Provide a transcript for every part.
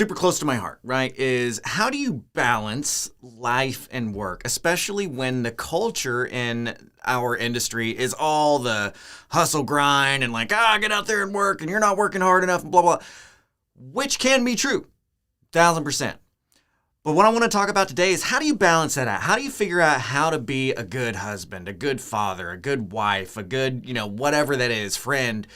super close to my heart, right, is how do you balance life and work, especially when the culture in our industry is all the hustle grind and like, get out there and work and you're not working hard enough and blah, blah, which can be true, 1,000%. But what I want to talk about today is how do you balance that out? How do you figure out how to be a good husband, a good father, a good wife, a good, whatever that is, friend,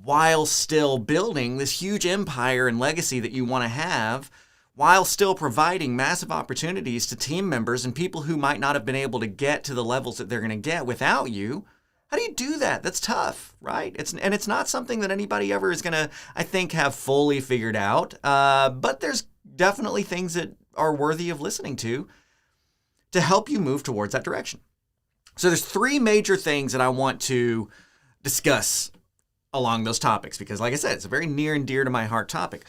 while still building this huge empire and legacy that you want to have, while still providing massive opportunities to team members and people who might not have been able to get to the levels that they're going to get without you? How do you do that? That's tough, right? It's not something that anybody ever is going to, I think, have fully figured out. But there's definitely things that are worthy of listening to help you move towards that direction. So there's 3 major things that I want to discuss along those topics, because like I said, it's a very near and dear to my heart topic.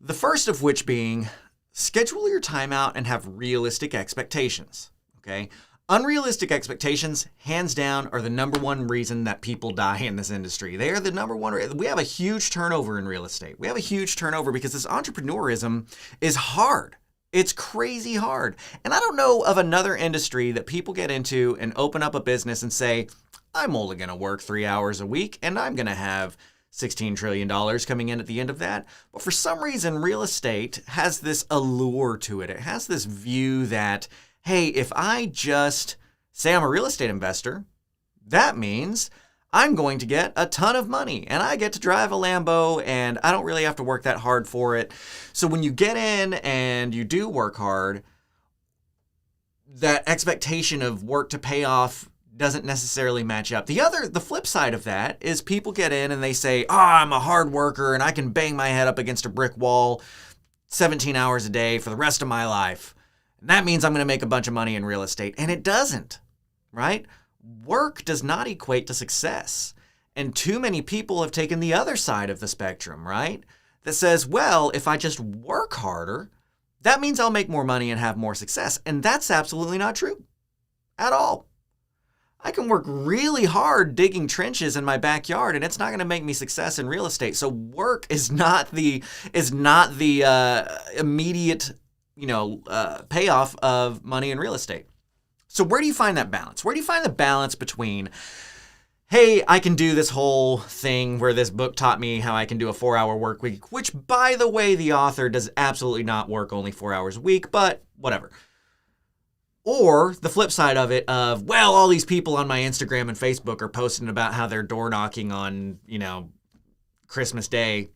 The first of which being schedule your time out and have realistic expectations, okay? Unrealistic expectations, hands down, are the number one reason that people die in this industry. They are the number one. We have a huge turnover in real estate. We have a huge turnover because this entrepreneurism is hard. It's crazy hard. And I don't know of another industry that people get into and open up a business and say, I'm only going to work 3 hours a week and I'm going to have $16 trillion coming in at the end of that. But for some reason, real estate has this allure to it. It has this view that, hey, if I just say I'm a real estate investor, that means I'm going to get a ton of money and I get to drive a Lambo and I don't really have to work that hard for it. So when you get in and you do work hard, that expectation of work to pay off doesn't necessarily match up. The flip side of that is people get in and they say, I'm a hard worker and I can bang my head up against a brick wall 17 hours a day for the rest of my life. And that means I'm going to make a bunch of money in real estate. And it doesn't, right? Work does not equate to success. And too many people have taken the other side of the spectrum, right? That says, well, if I just work harder, that means I'll make more money and have more success. And that's absolutely not true at all. I can work really hard digging trenches in my backyard and it's not going to make me success in real estate. So work is not the immediate, payoff of money in real estate. So where do you find that balance? Where do you find the balance between, hey, I can do this whole thing where this book taught me how I can do a 4-hour work week, which by the way, the author does absolutely not work only 4 hours a week, but whatever. Or the flip side of it of, well, all these people on my Instagram and Facebook are posting about how they're door knocking on, Christmas Day.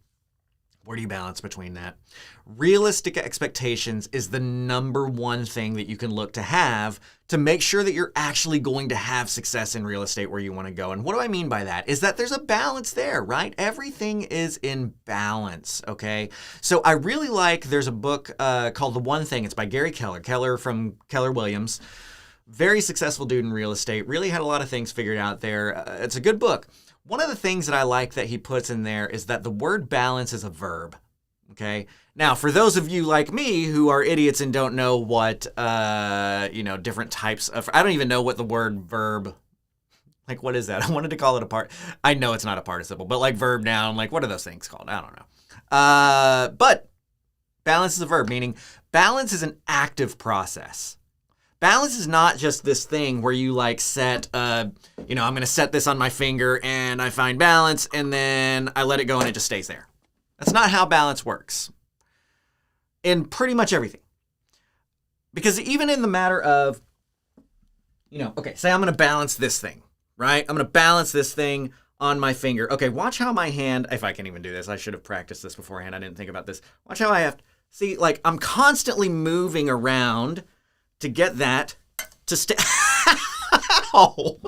Where do you balance between that? Realistic expectations is the number one thing that you can look to have to make sure that you're actually going to have success in real estate where you want to go. And what do I mean by that? Is that there's a balance there, right? Everything is in balance, okay? So I really there's a book called The One Thing. It's by Gary Keller from Keller Williams. Very successful dude in real estate. Really had a lot of things figured out there. It's a good book. One of the things that I like that he puts in there is that the word balance is a verb, okay? Now, for those of you like me who are idiots and don't know what, different types of, I don't even know what the word verb, what is that? I wanted to call it a part. I know it's not a participle, but verb noun, what are those things called? I don't know. But balance is a verb, meaning balance is an active process. Balance is not just this thing where you set, I'm going to set this on my finger and I find balance and then I let it go and it just stays there. That's not how balance works in pretty much everything. Because even in the matter of, say I'm going to balance this thing, right? I'm going to balance this thing on my finger. Okay, watch how my hand, if I can even do this, I should have practiced this beforehand. I didn't think about this. Watch how I have to, see, I'm constantly moving around to get that to stay. Oh.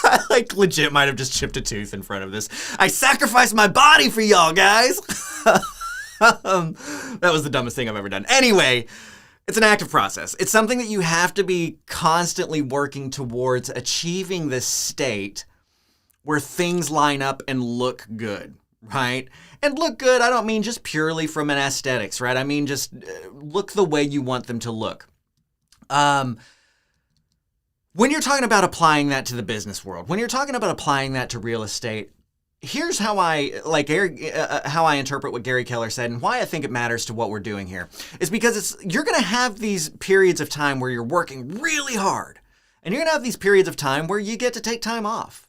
I legit might have just chipped a tooth in front of this. I sacrificed my body for y'all, guys. That was the dumbest thing I've ever done. Anyway, it's an active process. It's something that you have to be constantly working towards achieving this state where things line up and look good, right? And look good, I don't mean just purely from an aesthetics, right? I mean just look the way you want them to look. When you're talking about applying that to the business world, when you're talking about applying that to real estate, here's how how I interpret what Gary Keller said and why I think it matters to what we're doing here is because you're going to have these periods of time where you're working really hard, and you're going to have these periods of time where you get to take time off.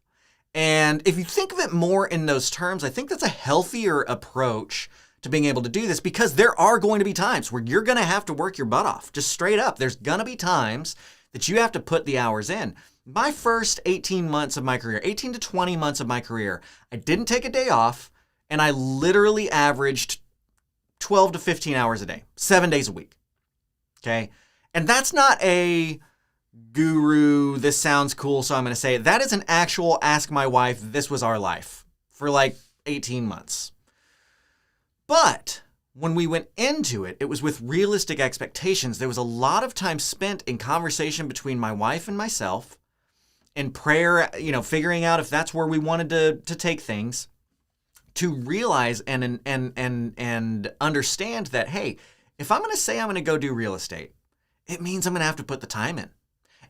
And if you think of it more in those terms, I think that's a healthier approach to being able to do this, because there are going to be times where you're going to have to work your butt off, just straight up. There's going to be times that you have to put the hours in. My first 18 months of my career, 18 to 20 months of my career, I didn't take a day off, and I literally averaged 12 to 15 hours a day, 7 days a week. Okay? And that's not a guru, this sounds cool, so I'm going to say it. That is an actual ask my wife, this was our life for like 18 months. But when we went into it, it was with realistic expectations. There was a lot of time spent in conversation between my wife and myself, in prayer, figuring out if that's where we wanted to take things, to realize and understand that, hey, if I'm going to say I'm going to go do real estate, it means I'm going to have to put the time in,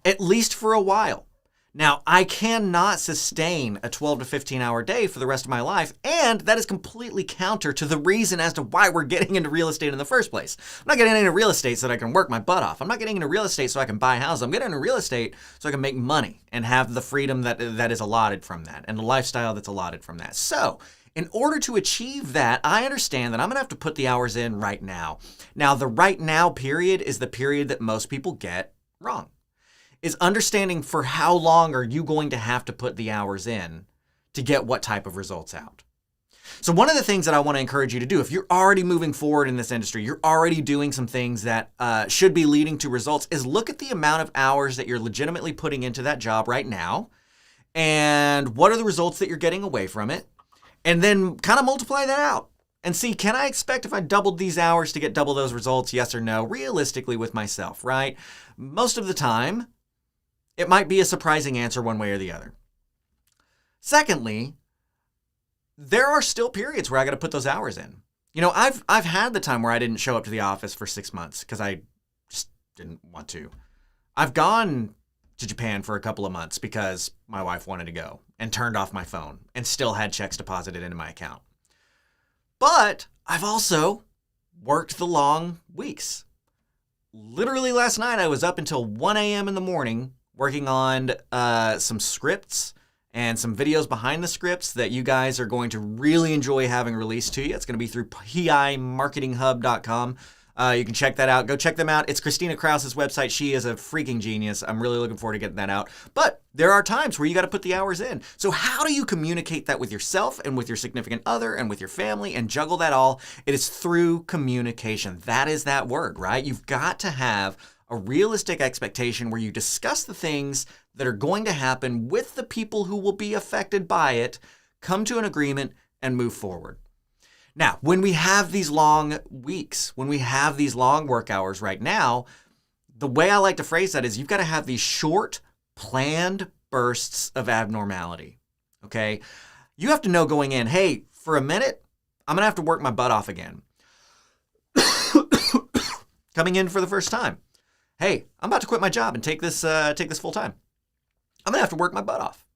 at least for a while. Now, I cannot sustain a 12 to 15 hour day for the rest of my life, and that is completely counter to the reason as to why we're getting into real estate in the first place. I'm not getting into real estate so that I can work my butt off. I'm not getting into real estate so I can buy houses. I'm getting into real estate so I can make money and have the freedom that is allotted from that and the lifestyle that's allotted from that. So, in order to achieve that, I understand that I'm going to have to put the hours in right now. Now, the right now period is the period that most people get wrong. Is understanding for how long are you going to have to put the hours in to get what type of results out. So one of the things that I want to encourage you to do, if you're already moving forward in this industry, you're already doing some things that should be leading to results, is look at the amount of hours that you're legitimately putting into that job right now, and what are the results that you're getting away from it, and then kind of multiply that out and see, can I expect if I doubled these hours to get double those results, yes or no, realistically with myself, right? Most of the time, it might be a surprising answer one way or the other. Secondly, there are still periods where I got to put those hours in. I've had the time where I didn't show up to the office for 6 months because I just didn't want to. I've gone to Japan for a couple of months because my wife wanted to go, and turned off my phone and still had checks deposited into my account. But I've also worked the long weeks. Literally last night, I was up until 1 a.m. in the morning working on some scripts and some videos behind the scripts that you guys are going to really enjoy having released to you. It's going to be through PIMarketinghub.com. You can check that out. Go check them out. It's Christina Krause's website. She is a freaking genius. I'm really looking forward to getting that out. But there are times where you got to put the hours in. So how do you communicate that with yourself and with your significant other and with your family and juggle that all? It is through communication. That is that word, right? You've got to have a realistic expectation where you discuss the things that are going to happen with the people who will be affected by it, come to an agreement, and move forward. Now, when we have these long weeks, when we have these long work hours right now, the way I like to phrase that is you've got to have these short, planned bursts of abnormality, okay? You have to know going in, hey, for a minute, I'm going to have to work my butt off again. Coming in for the first time. Hey, I'm about to quit my job and take this full time. I'm going to have to work my butt off.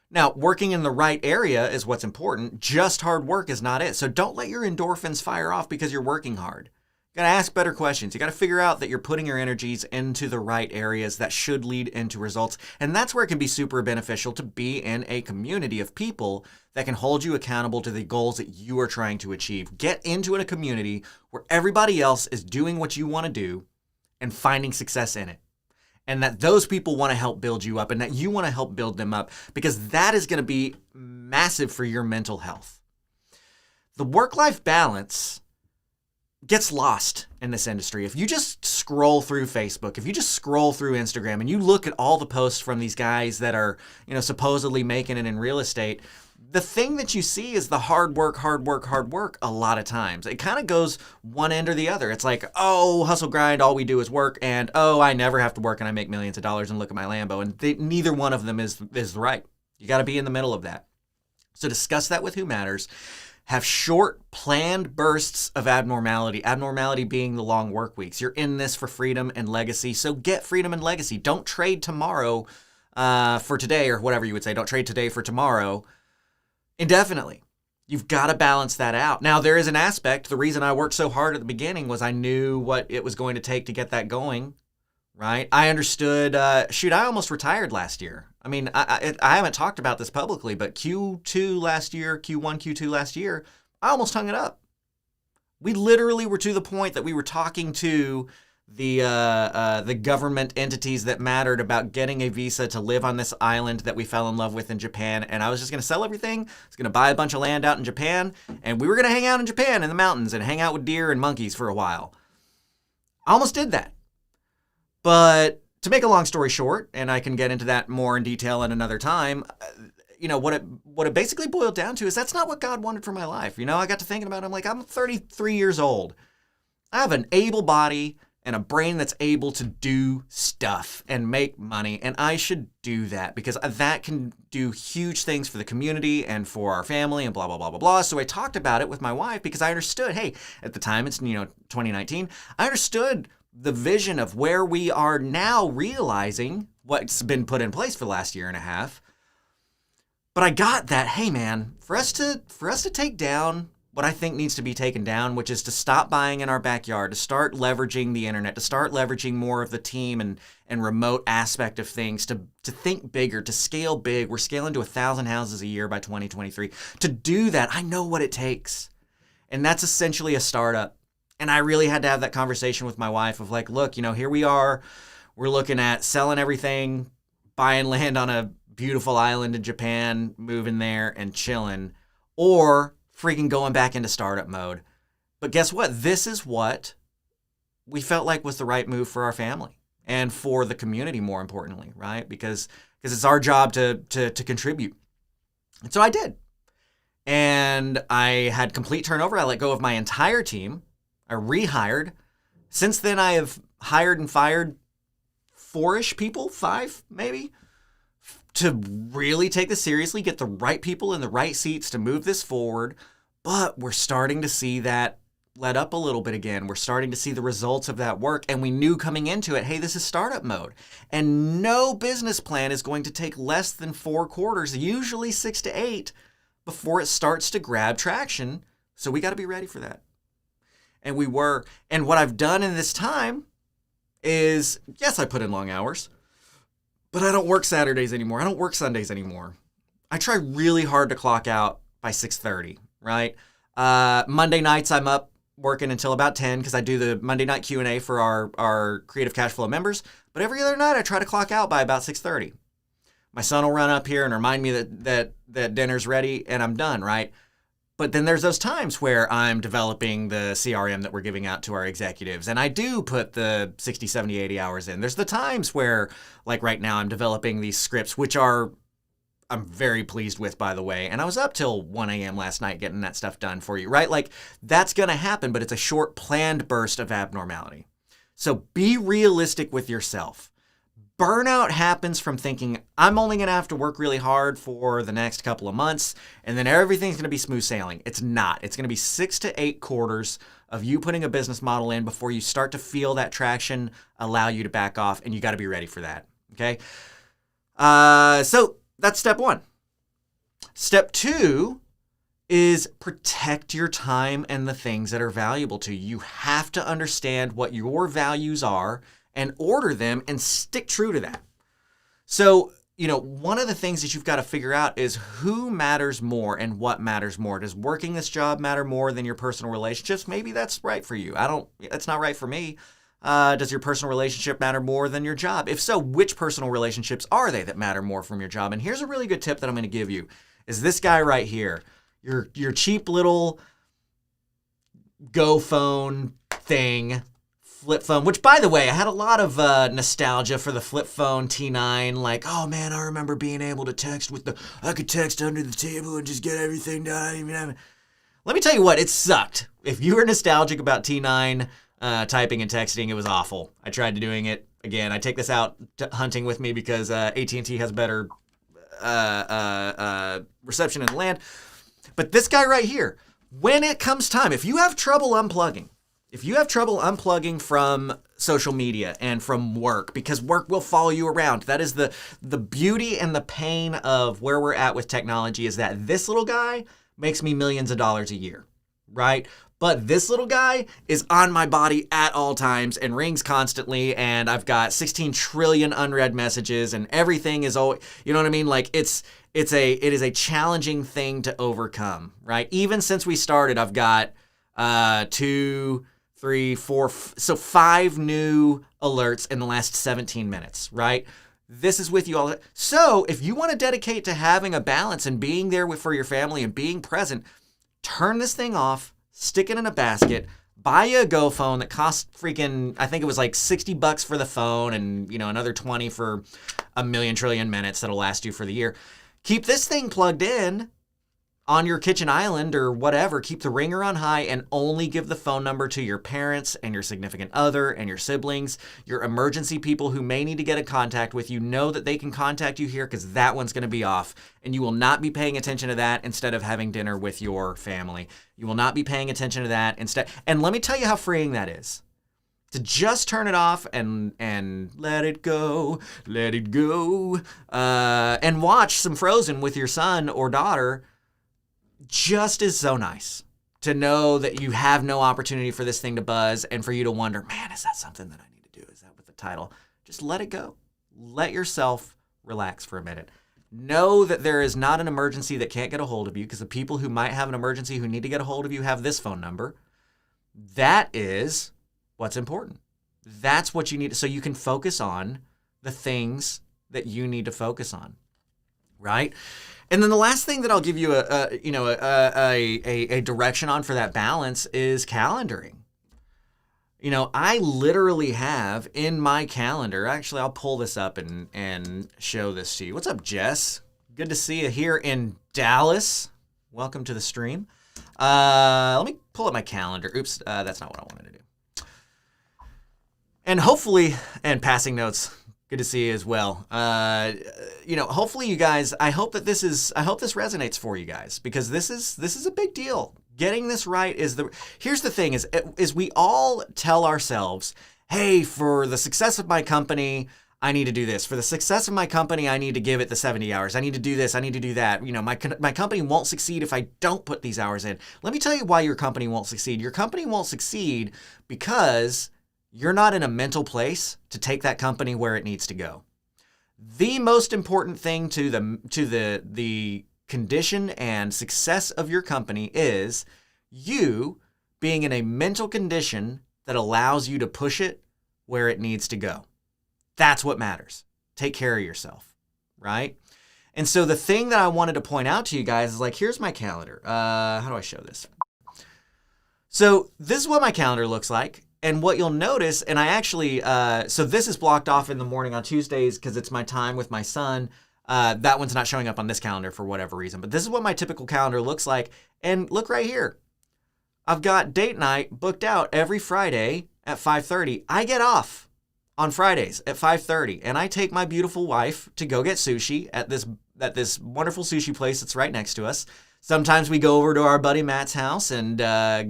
Now, working in the right area is what's important. Just hard work is not it. So don't let your endorphins fire off because you're working hard. You got to ask better questions. You got to figure out that you're putting your energies into the right areas that should lead into results. And that's where it can be super beneficial to be in a community of people that can hold you accountable to the goals that you are trying to achieve. Get into a community where everybody else is doing what you want to do and finding success in it. And that those people want to help build you up and that you want to help build them up, because that is going to be massive for your mental health. The work-life balance gets lost in this industry. If you just scroll through Facebook, if you just scroll through Instagram and you look at all the posts from these guys that are, supposedly making it in real estate, the thing that you see is the hard work a lot of times. It kind of goes one end or the other. It's like, oh, hustle grind, all we do is work, and oh, I never have to work and I make millions of dollars and look at my Lambo. And neither one of them is right. You got to be in the middle of that. So discuss that with who matters. Have short, planned bursts of abnormality. Abnormality being the long work weeks. You're in this for freedom and legacy, so get freedom and legacy. Don't trade tomorrow for today, or whatever you would say. Don't trade today for tomorrow. indefinitely. You've got to balance that out. Now, there is an aspect. The reason I worked so hard at the beginning was I knew what it was going to take to get that going, right? I understood, I almost retired last year. I mean, I haven't talked about this publicly, but Q1, Q2 last year, I almost hung it up. We literally were to the point that we were talking to the government entities that mattered about getting a visa to live on this island that we fell in love with in Japan. And I was just going to sell everything. I was going to buy a bunch of land out in Japan. And we were going to hang out in Japan in the mountains and hang out with deer and monkeys for a while. I almost did that. But to make a long story short, and I can get into that more in detail at another time, what it basically boiled down to is that's not what God wanted for my life. I got to thinking about it. I'm like, I'm 33 years old. I have an able body and a brain that's able to do stuff and make money. And I should do that because that can do huge things for the community and for our family and blah, blah, blah, blah, blah. So I talked about it with my wife because I understood, hey, at the time, it's, 2019, I understood the vision of where we are now realizing what's been put in place for the last year and a half. But I got that, hey man, for us to take down what I think needs to be taken down, which is to stop buying in our backyard, to start leveraging the internet, to start leveraging more of the team and remote aspect of things, to think bigger, to scale big. We're scaling to 1,000 houses a year by 2023. To do that, I know what it takes. And that's essentially a startup. And I really had to have that conversation with my wife of like, look, here we are. We're looking at selling everything, buying land on a beautiful island in Japan, moving there and chilling, or freaking going back into startup mode. But guess what? This is what we felt like was the right move for our family and for the community, more importantly, right? Because it's our job to contribute. And so I did. And I had complete turnover. I let go of my entire team. I rehired. Since then, I have hired and fired 4-ish people, 5 maybe, to really take this seriously, get the right people in the right seats to move this forward. But we're starting to see that let up a little bit again. We're starting to see the results of that work. And we knew coming into it, hey, this is startup mode. And no business plan is going to take less than 4 quarters, usually 6 to 8, before it starts to grab traction. So we got to be ready for that. And we were. And what I've done in this time is, yes, I put in long hours, but I don't work Saturdays anymore. I don't work Sundays anymore. I try really hard to clock out by 6:30, right? Monday nights I'm up working until about 10 because I do the Monday night Q&A for our Creative Cash Flow members. But every other night I try to clock out by about 6:30. My son will run up here and remind me that dinner's ready and I'm done, right? But then there's those times where I'm developing the CRM that we're giving out to our executives. And I do put the 60, 70, 80 hours in. There's the times where, like right now, I'm developing these scripts, which I'm very pleased with, by the way. And I was up till 1 a.m. last night getting that stuff done for you, right? Like that's going to happen, but it's a short planned burst of abnormality. So be realistic with yourself. Burnout happens from thinking, I'm only going to have to work really hard for the next couple of months, and then everything's going to be smooth sailing. It's not. It's going to be 6 to 8 quarters of you putting a business model in before you start to feel that traction allow you to back off, and you got to be ready for that, okay? So that's step 1. Step 2 is protect your time and the things that are valuable to you. You have to understand what your values are and order them and stick true to that. So, one of the things that you've got to figure out is who matters more and what matters more. Does working this job matter more than your personal relationships? Maybe that's right for you. That's not right for me. Does your personal relationship matter more than your job? If so, which personal relationships are they that matter more from your job? And here's a really good tip that I'm going to give you is this guy right here. Your cheap little Go phone thing, flip phone, which by the way, I had a lot of nostalgia for the flip phone T9. Like, oh man, I remember being able to text I could text under the table and just get everything done. Let me tell you what, it sucked. If you were nostalgic about T9 typing and texting, it was awful. I tried doing it. Again, I take this out hunting with me because AT&T has better reception in the land. But this guy right here, when it comes time, if you have trouble unplugging from social media and from work, because work will follow you around. That is the beauty and the pain of where we're at with technology, is that this little guy makes me millions of dollars a year, right? But this little guy is on my body at all times and rings constantly, and I've got 16 trillion unread messages, and everything is always, you know what I mean? Like it is a challenging thing to overcome, right? Even since we started, I've got 2, 3, 4, so 5 new alerts in the last 17 minutes, right? This is with you all. So if you want to dedicate to having a balance and being there for your family and being present, turn this thing off, stick it in a basket, buy you a Go phone that costs freaking, I think it was like $60 for the phone, and another 20 for a million trillion minutes that'll last you for the year. Keep this thing plugged in on your kitchen island or whatever. Keep the ringer on high and only give the phone number to your parents and your significant other and your siblings, your emergency people who may need to get in contact with you. Know that they can contact you here, because that one's going to be off, and you will not be paying attention to that instead of having dinner with your family. You will not be paying attention to that instead. And let me tell you how freeing that is. To just turn it off and let it go, and watch some Frozen with your son or daughter just is so nice. To know that you have no opportunity for this thing to buzz and for you to wonder, man, is that something that I need to do? Is that with the title? Just let it go. Let yourself relax for a minute. Know that there is not an emergency that can't get a hold of you, because the people who might have an emergency who need to get a hold of you have this phone number. That is what's important. That's what you need, so you can focus on the things that you need to focus on, right? And then the last thing that I'll give you a direction on for that balance is calendaring. I literally have in my calendar, actually I'll pull this up and show this to you. What's up, Jess? Good to see you here in Dallas. Welcome to the stream. Let me pull up my calendar. Oops, that's not what I wanted to do. And hopefully, and passing notes, good to see you as well. Hopefully you guys, I hope this resonates for you guys, because this is a big deal. Getting this right here's the thing is we all tell ourselves, hey, for the success of my company, I need to do this. For the success of my company, I need to give it the 70 hours. I need to do this. I need to do that. My company won't succeed if I don't put these hours in. Let me tell you why your company won't succeed. Your company won't succeed because you're not in a mental place to take that company where it needs to go. The most important thing to the condition and success of your company is you being in a mental condition that allows you to push it where it needs to go. That's what matters. Take care of yourself, right? And so the thing that I wanted to point out to you guys is, like, here's my calendar. How do I show this? So this is what my calendar looks like. And what you'll notice, and I actually, so this is blocked off in the morning on Tuesdays because it's my time with my son. That one's not showing up on this calendar for whatever reason. But this is what my typical calendar looks like. And look right here. I've got date night booked out every Friday at 5:30. I get off on Fridays at 5:30. And I take my beautiful wife to go get sushi at this wonderful sushi place that's right next to us. Sometimes we go over to our buddy Matt's house and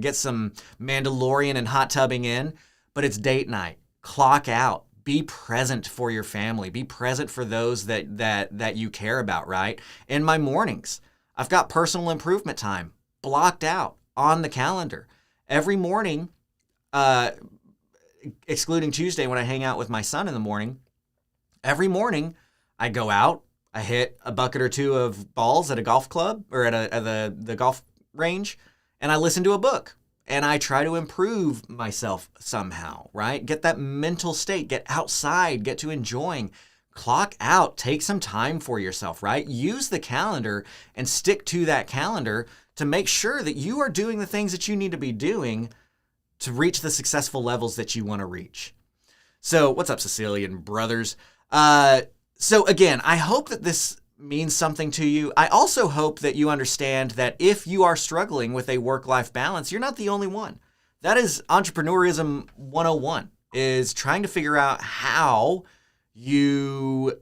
get some Mandalorian and hot tubbing in, but it's date night. Clock out. Be present for your family. Be present for those that you care about, right? In my mornings, I've got personal improvement time blocked out on the calendar. Every morning, excluding Tuesday when I hang out with my son in the morning, every morning I go out, I hit a bucket or two of balls at a golf club or at the golf range, and I listen to a book. And I try to improve myself somehow, right? Get that mental state, get outside, get to enjoying. Clock out, take some time for yourself, right? Use the calendar and stick to that calendar to make sure that you are doing the things that you need to be doing to reach the successful levels that you want to reach. So what's up, Sicilian brothers? So again, I hope that this means something to you. I also hope that you understand that if you are struggling with a work-life balance, you're not the only one. That is entrepreneurism 101, is trying to figure out how you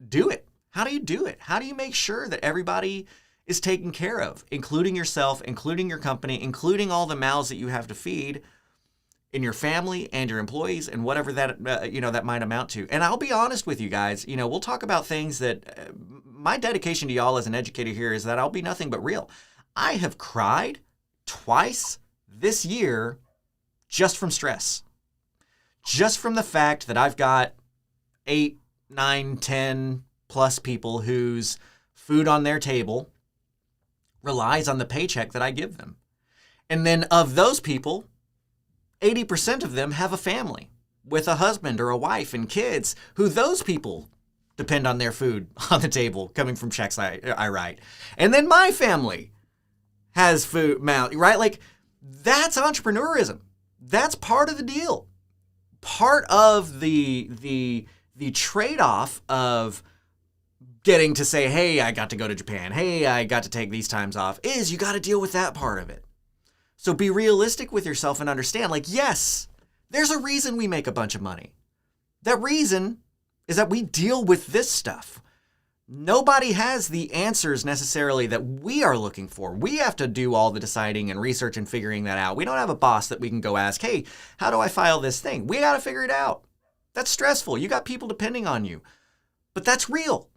do it. How do you do it? How do you make sure that everybody is taken care of, including yourself, including your company, including all the mouths that you have to feed? in your family and your employees and whatever that that might amount to. And I'll be honest with you guys, we'll talk about things that my dedication to y'all as an educator here is that I'll be nothing but real. I have cried twice this year just from stress. Just from the fact that I've got 8, 9, 10 plus people whose food on their table relies on the paycheck that I give them. And then of those people, 80% of them have a family with a husband or a wife and kids who those people depend on their food on the table coming from checks I write. And then my family has food, right? Like, that's entrepreneurism. That's part of the deal. Part of the trade-off of getting to say, hey, I got to go to Japan. Hey, I got to take these times off is you got to deal with that part of it. So be realistic with yourself and understand, like, yes, there's a reason we make a bunch of money. That reason is that we deal with this stuff. Nobody has the answers necessarily that we are looking for. We have to do all the deciding and research and figuring that out. We don't have a boss that we can go ask, hey, how do I file this thing? We got to figure it out. That's stressful. You got people depending on you. But that's real.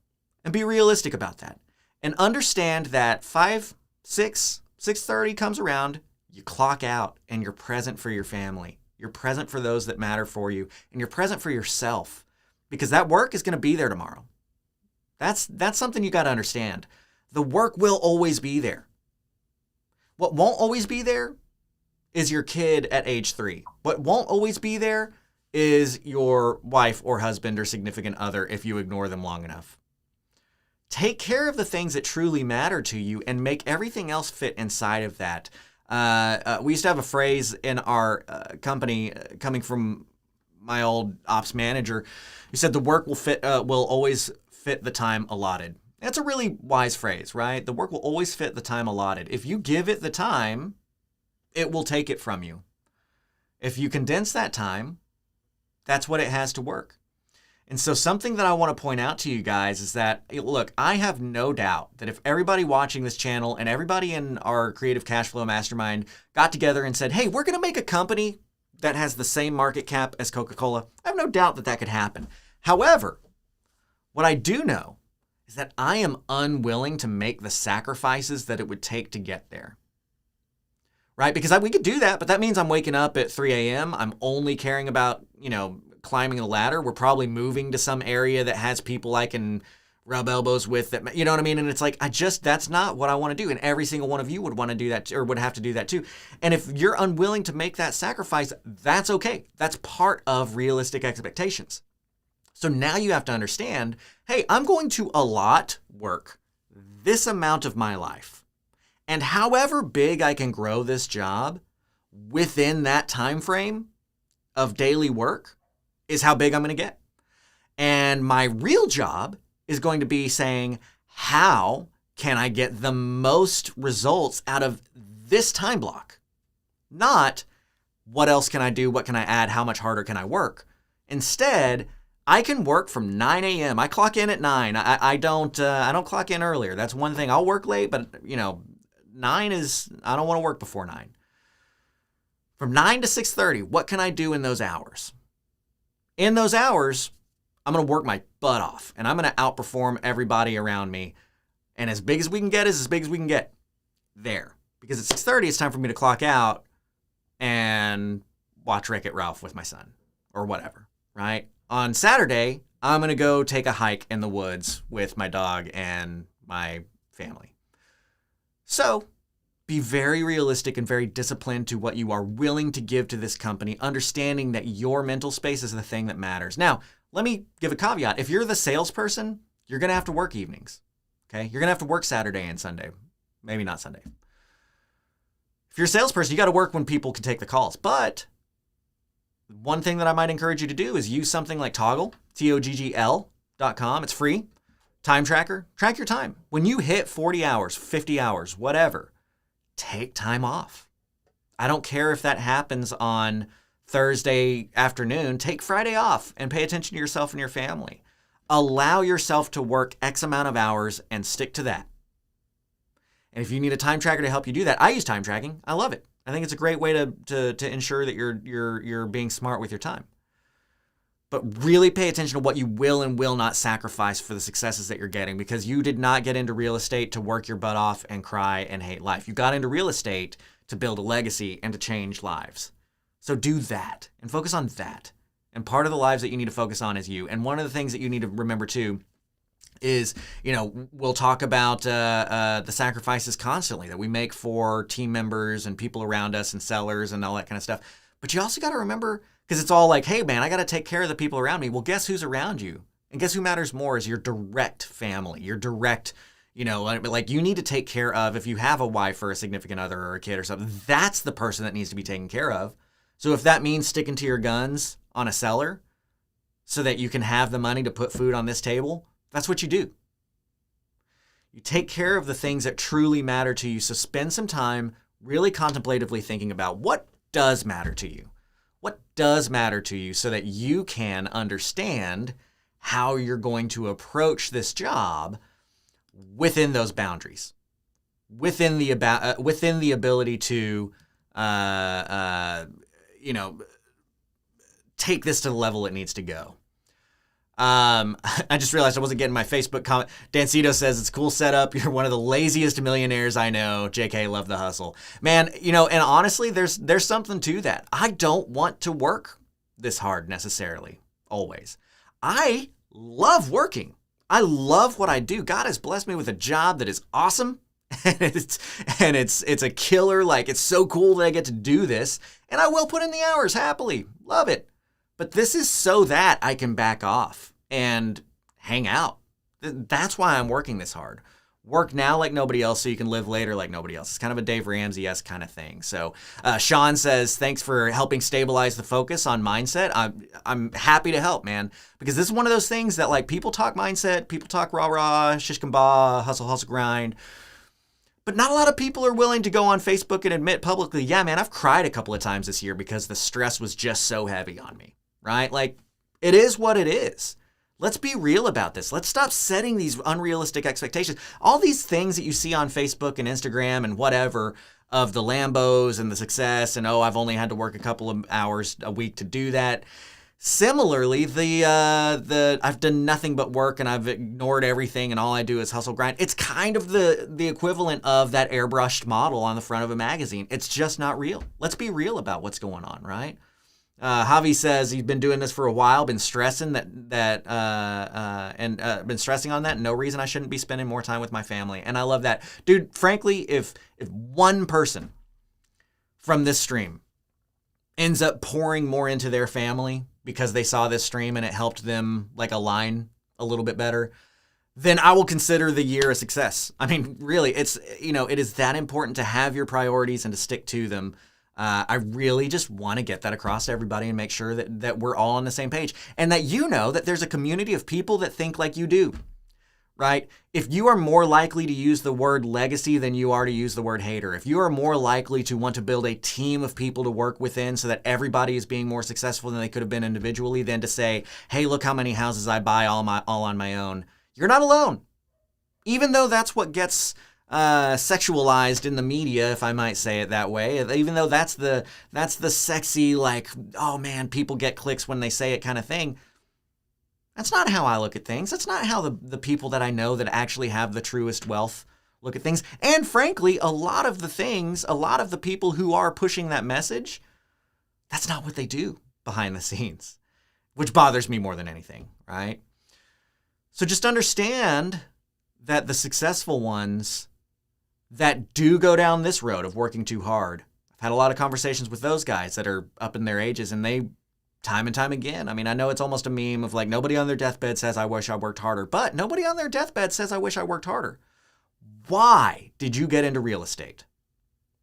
And be realistic about that. And understand that 5, 6, 6:30 comes around, you clock out and you're present for your family. You're present for those that matter for you. And you're present for yourself. Because that work is going to be there tomorrow. That's something you got to understand. The work will always be there. What won't always be there is your kid at age 3. What won't always be there is your wife or husband or significant other if you ignore them long enough. Take care of the things that truly matter to you and make everything else fit inside of that. We used to have a phrase in our company coming from my old ops manager who said the work will always fit the time allotted. That's a really wise phrase, right? The work will always fit the time allotted. If you give it the time, it will take it from you. If you condense that time, that's what it has to work. And so something that I want to point out to you guys is that, look, I have no doubt that if everybody watching this channel and everybody in our Creative Cashflow Mastermind got together and said, hey, we're going to make a company that has the same market cap as Coca-Cola, I have no doubt that that could happen. However, what I do know is that I am unwilling to make the sacrifices that it would take to get there. Right? Because we could do that, but that means I'm waking up at 3 a.m. I'm only caring about, climbing the ladder. We're probably moving to some area that has people I can rub elbows with that, you know what I mean? And it's like, that's not what I want to do. And every single one of you would want to do that or would have to do that too. And if you're unwilling to make that sacrifice, that's okay. That's part of realistic expectations. So now you have to understand, hey, I'm going to allot work this amount of my life. And however big I can grow this job within that time frame of daily work is how big I'm going to get. And my real job is going to be saying, how can I get the most results out of this time block? Not what else can I do? What can I add? How much harder can I work? Instead, I can work from 9 a.m. I clock in at 9. I don't clock in earlier. That's one thing. I'll work late, but 9 is, I don't want to work before 9. From 9 to 6:30, what can I do in those hours? In those hours, I'm going to work my butt off and I'm going to outperform everybody around me. And as big as we can get is as big as we can get there. Because at 6:30, it's time for me to clock out and watch Wreck-It Ralph with my son or whatever, right? On Saturday, I'm going to go take a hike in the woods with my dog and my family. So be very realistic and very disciplined to what you are willing to give to this company, understanding that your mental space is the thing that matters. Now, let me give a caveat. If you're the salesperson, you're going to have to work evenings, okay? You're going to have to work Saturday and Sunday. Maybe not Sunday. If you're a salesperson, you got to work when people can take the calls. But one thing that I might encourage you to do is use something like Toggl, TOGGL.com. It's free. Time tracker. Track your time. When you hit 40 hours, 50 hours, whatever, take time off. I don't care if that happens on Thursday afternoon. Take Friday off and pay attention to yourself and your family. Allow yourself to work X amount of hours and stick to that. And if you need a time tracker to help you do that, I use time tracking. I love it. I think it's a great way to ensure that you're being smart with your time. But really pay attention to what you will and will not sacrifice for the successes that you're getting, because you did not get into real estate to work your butt off and cry and hate life. You got into real estate to build a legacy and to change lives. So do that and focus on that. And part of the lives that you need to focus on is you. And one of the things that you need to remember too is, we'll talk about the sacrifices constantly that we make for team members and people around us and sellers and all that kind of stuff. But you also got to remember, because it's all like, hey man, I got to take care of the people around me. Well, guess who's around you? And guess who matters more is your direct family, your direct, like you need to take care of, if you have a wife or a significant other or a kid or something, that's the person that needs to be taken care of. So if that means sticking to your guns on a seller so that you can have the money to put food on this table, that's what you do. You take care of the things that truly matter to you. So spend some time really contemplatively thinking about what does matter to you. What does matter to you so that you can understand how you're going to approach this job within those boundaries, within the ability to, take this to the level it needs to go. I just realized I wasn't getting my Facebook comment. Dancito says, it's a cool setup. You're one of the laziest millionaires I know. JK, love the hustle. Man, and honestly, there's something to that. I don't want to work this hard necessarily, always. I love working. I love what I do. God has blessed me with a job that is awesome. And it's a killer. Like, it's so cool that I get to do this. And I will put in the hours happily. Love it. But this is so that I can back off and hang out. That's why I'm working this hard. Work now like nobody else so you can live later like nobody else. It's kind of a Dave Ramsey-esque kind of thing. So Sean says, thanks for helping stabilize the focus on mindset. I'm happy to help, man, because this is one of those things that, like, people talk mindset, people talk rah-rah, shish kebab, hustle, grind. But not a lot of people are willing to go on Facebook and admit publicly, yeah, man, I've cried a couple of times this year because the stress was just so heavy on me, right? Like, it is what it is. Let's be real about this. Let's stop setting these unrealistic expectations. All these things that you see on Facebook and Instagram and whatever of the Lambos and the success and, I've only had to work a couple of hours a week to do that. Similarly, the I've done nothing but work and I've ignored everything and all I do is hustle grind. It's kind of the equivalent of that airbrushed model on the front of a magazine. It's just not real. Let's be real about what's going on, right? Javi says he's been doing this for a while, been stressing been stressing on that. No reason I shouldn't be spending more time with my family. And I love that. Dude, frankly, if one person from this stream ends up pouring more into their family because they saw this stream and it helped them like align a little bit better, then I will consider the year a success. I mean, really, it's, it is that important to have your priorities and to stick to them. I really just want to get that across to everybody and make sure that we're all on the same page and that that there's a community of people that think like you do, right? If you are more likely to use the word legacy than you are to use the word hater, if you are more likely to want to build a team of people to work within so that everybody is being more successful than they could have been individually than to say, hey, look how many houses I buy all on my own, you're not alone. Even though that's what gets sexualized in the media, if I might say it that way, even though that's the sexy, like, oh man, people get clicks when they say it kind of thing. That's not how I look at things. That's not how the people that I know that actually have the truest wealth look at things. And frankly, a lot of the people who are pushing that message, that's not what they do behind the scenes, which bothers me more than anything, right? So just understand that the successful ones that do go down this road of working too hard, I've had a lot of conversations with those guys that are up in their ages, and they, time and time again, I mean, I know it's almost a meme of like, nobody on their deathbed says, I wish I worked harder, but nobody on their deathbed says, I wish I worked harder. Why did you get into real estate?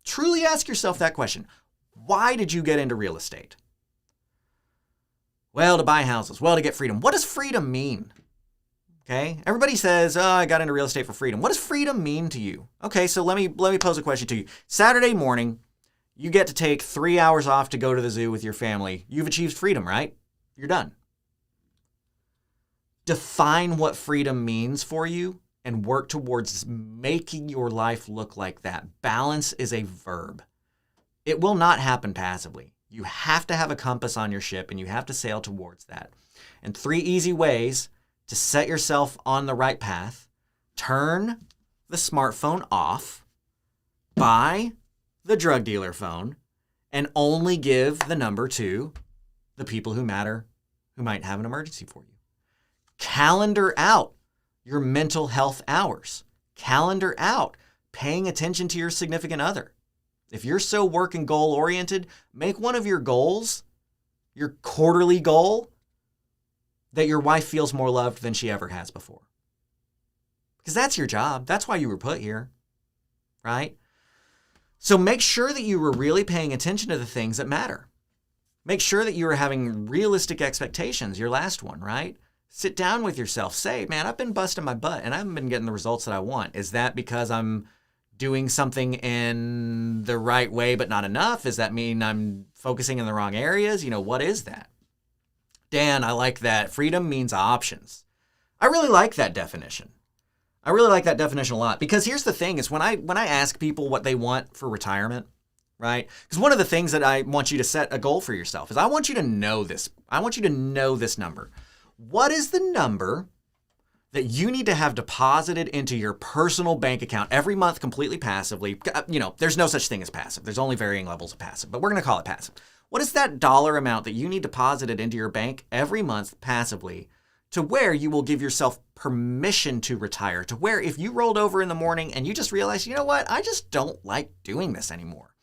Truly ask yourself that question. Why did you get into real estate? Well, to buy houses. Well, to get freedom. What does freedom mean? Okay, everybody says, I got into real estate for freedom. What does freedom mean to you? Okay, so let me pose a question to you. Saturday morning, you get to take 3 hours off to go to the zoo with your family. You've achieved freedom, right? You're done. Define what freedom means for you and work towards making your life look like that. Balance is a verb. It will not happen passively. You have to have a compass on your ship and you have to sail towards that. And 3 easy ways to set yourself on the right path: turn the smartphone off, buy the drug dealer phone, and only give the number to the people who matter, who might have an emergency for you. Calendar out your mental health hours. Calendar out paying attention to your significant other. If you're so work and goal oriented, make one of your goals, your quarterly goal, that your wife feels more loved than she ever has before. Because that's your job. That's why you were put here, right? So make sure that you were really paying attention to the things that matter. Make sure that you are having realistic expectations, your last one, right? Sit down with yourself. Say, man, I've been busting my butt and I haven't been getting the results that I want. Is that because I'm doing something in the right way but not enough? Does that mean I'm focusing in the wrong areas? What is that? Dan, I like that. Freedom means options. I really like that definition. I really like that definition a lot, because here's the thing is when I ask people what they want for retirement, right? Because one of the things that I want you to set a goal for yourself is I want you to know this. I want you to know this number. What is the number that you need to have deposited into your personal bank account every month completely passively? There's no such thing as passive. There's only varying levels of passive, but we're going to call it passive. What is that dollar amount that you need deposited into your bank every month passively to where you will give yourself permission to retire, to where if you rolled over in the morning and you just realized, you know what, I just don't like doing this anymore.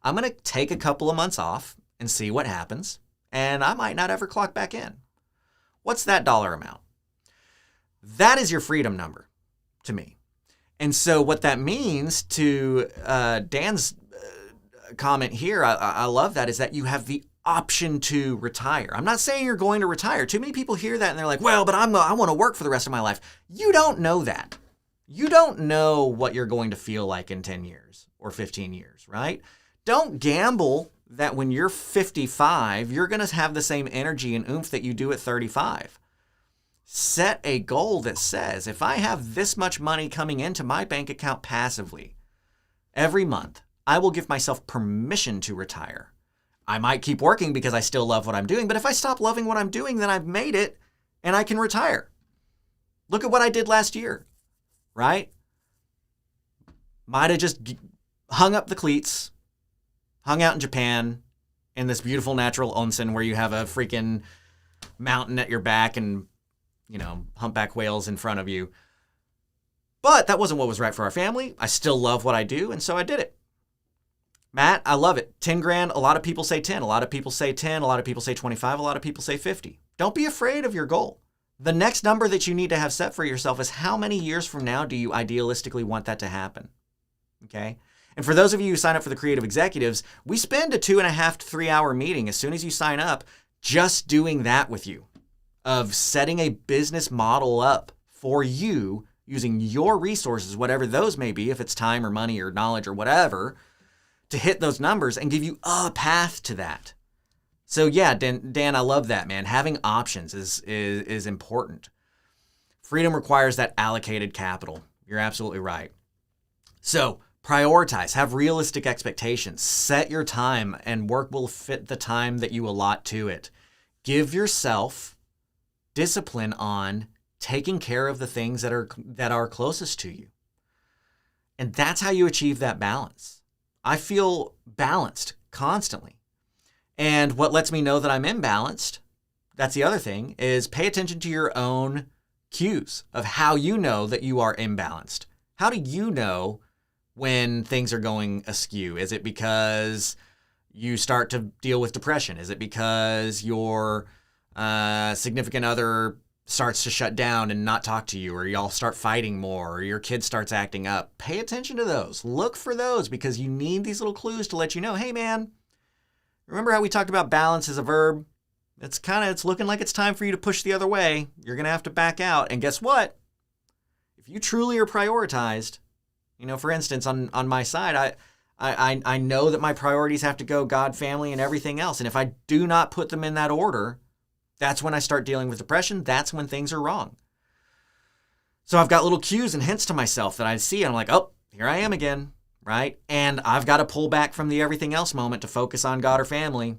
I'm going to take a couple of months off and see what happens, and I might not ever clock back in. What's that dollar amount? That is your freedom number to me. And so what that means to Dan's comment here, I love that, is that you have the option to retire. I'm not saying you're going to retire. Too many people hear that and they're like, well, but I want to work for the rest of my life. You don't know that. You don't know what you're going to feel like in 10 years or 15 years, right? Don't gamble that when you're 55, you're going to have the same energy and oomph that you do at 35. Set a goal that says, if I have this much money coming into my bank account passively every month, I will give myself permission to retire. I might keep working because I still love what I'm doing, but if I stop loving what I'm doing, then I've made it and I can retire. Look at what I did last year, right? Might have just hung up the cleats, hung out in Japan in this beautiful natural onsen where you have a freaking mountain at your back and, humpback whales in front of you. But that wasn't what was right for our family. I still love what I do, and so I did it. Matt, I love it. 10 grand, a lot of people say 10. A lot of people say 10. A lot of people say 25. A lot of people say 50. Don't be afraid of your goal. The next number that you need to have set for yourself is how many years from now do you idealistically want that to happen? Okay? And for those of you who sign up for the Creative Executives, we spend a 2.5 to 3 hour meeting as soon as you sign up just doing that with you, of setting a business model up for you using your resources, whatever those may be, if it's time or money or knowledge or whatever, to hit those numbers and give you a path to that. So yeah, Dan, I love that, man. Having options is important. Freedom requires that allocated capital. You're absolutely right. So prioritize, have realistic expectations, set your time, and work will fit the time that you allot to it. Give yourself discipline on taking care of the things that are closest to you. And that's how you achieve that balance. I feel balanced constantly. And what lets me know that I'm imbalanced, that's the other thing, is pay attention to your own cues of how you know that you are imbalanced. How do you know when things are going askew? Is it because you start to deal with depression? Is it because your significant other starts to shut down and not talk to you, or y'all start fighting more, or your kid starts acting up? Pay attention to those. Look for those, because you need these little clues to let you know, hey man, remember how we talked about balance as a verb? It's looking like it's time for you to push the other way. You're going to have to back out. And guess what? If you truly are prioritized, for instance, on my side, I know that my priorities have to go God, family, and everything else. And if I do not put them in that order, that's when I start dealing with depression. That's when things are wrong. So I've got little cues and hints to myself that I see. And I'm like, oh, here I am again. right? And I've got to pull back from the everything else moment to focus on God or family.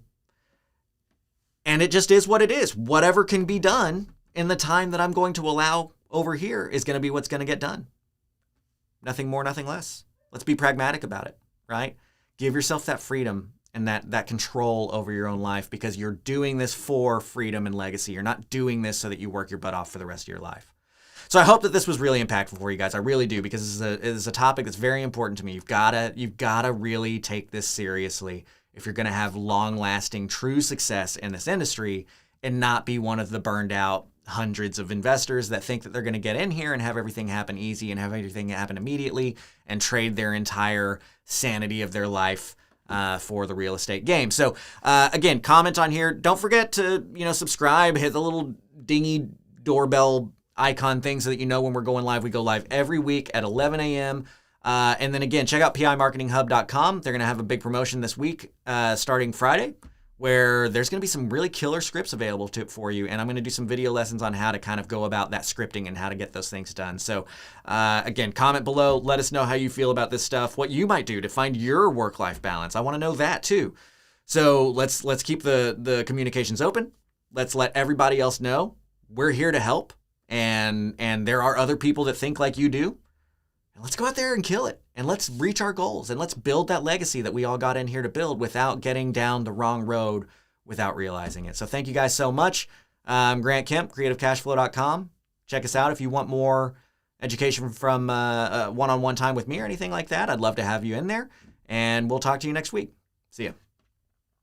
And it just is what it is. Whatever can be done in the time that I'm going to allow over here is going to be what's going to get done. Nothing more, nothing less. Let's be pragmatic about it, right? Give yourself that freedom and that control over your own life, because you're doing this for freedom and legacy. You're not doing this so that you work your butt off for the rest of your life. So I hope that this was really impactful for you guys. I really do, because it is a topic that's very important to me. You've gotta really take this seriously if you're going to have long-lasting, true success in this industry, and not be one of the burned out hundreds of investors that think that they're going to get in here and have everything happen easy and have everything happen immediately and trade their entire sanity of their life for the real estate game. So again, comment on here. Don't forget to subscribe, hit the little dingy doorbell icon thing so that you know when we're going live. We go live every week at 11 a.m. And then again, check out PIMarketingHub.com. They're going to have a big promotion this week starting Friday, where there's going to be some really killer scripts available for you. And I'm going to do some video lessons on how to kind of go about that scripting and how to get those things done. So again, comment below. Let us know how you feel about this stuff, what you might do to find your work-life balance. I want to know that too. So let's keep the communications open. Let's let everybody else know we're here to help. And there are other people that think like you do. And let's go out there and kill it. And let's reach our goals. And let's build that legacy that we all got in here to build without getting down the wrong road without realizing it. So thank you guys so much. I'm Grant Kemp, CreativeCashFlow.com. Check us out if you want more education from one-on-one time with me or anything like that. I'd love to have you in there. And we'll talk to you next week. See ya.